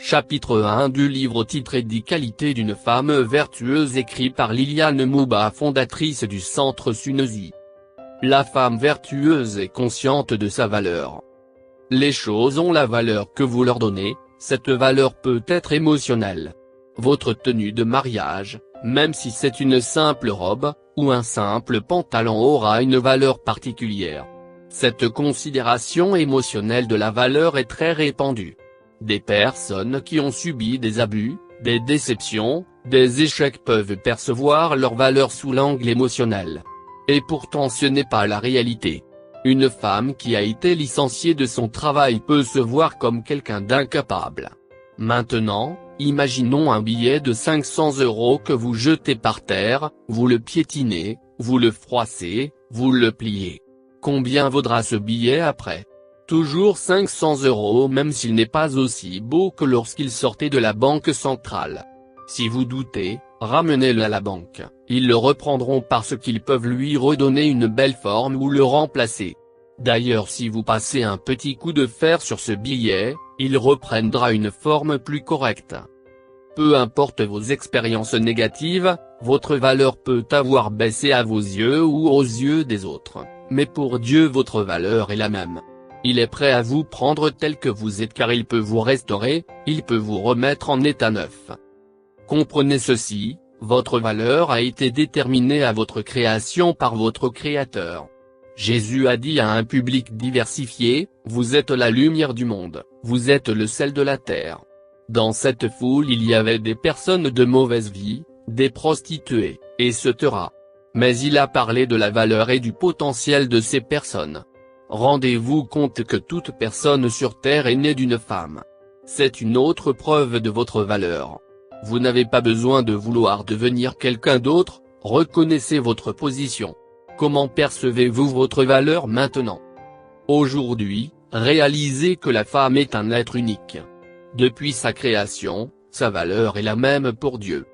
Chapitre 1 du livre titré « Qualités d'une femme vertueuse » écrit par Liliane Mouba, fondatrice du Centre Sunezie. La femme vertueuse est consciente de sa valeur. Les choses ont la valeur que vous leur donnez, cette valeur peut être émotionnelle. Votre tenue de mariage, même si c'est une simple robe, ou un simple pantalon, aura une valeur particulière. Cette considération émotionnelle de la valeur est très répandue. Des personnes qui ont subi des abus, des déceptions, des échecs peuvent percevoir leur valeur sous l'angle émotionnel. Et pourtant ce n'est pas la réalité. Une femme qui a été licenciée de son travail peut se voir comme quelqu'un d'incapable. Maintenant, imaginons un billet de 500 € que vous jetez par terre, vous le piétinez, vous le froissez, vous le pliez. Combien vaudra ce billet après ? Toujours 500 € même s'il n'est pas aussi beau que lorsqu'il sortait de la banque centrale. Si vous doutez, ramenez-le à la banque, ils le reprendront parce qu'ils peuvent lui redonner une belle forme ou le remplacer. D'ailleurs si vous passez un petit coup de fer sur ce billet, il reprendra une forme plus correcte. Peu importe vos expériences négatives, votre valeur peut avoir baissé à vos yeux ou aux yeux des autres, mais pour Dieu votre valeur est la même. Il est prêt à vous prendre tel que vous êtes car il peut vous restaurer, il peut vous remettre en état neuf. Comprenez ceci, votre valeur a été déterminée à votre création par votre Créateur. Jésus a dit à un public diversifié, « Vous êtes la lumière du monde, vous êtes le sel de la terre ». Dans cette foule il y avait des personnes de mauvaise vie, des prostituées, etc. Mais il a parlé de la valeur et du potentiel de ces personnes. Rendez-vous compte que toute personne sur Terre est née d'une femme. C'est une autre preuve de votre valeur. Vous n'avez pas besoin de vouloir devenir quelqu'un d'autre, reconnaissez votre position. Comment percevez-vous votre valeur maintenant ? Aujourd'hui, réalisez que la femme est un être unique. Depuis sa création, sa valeur est la même pour Dieu.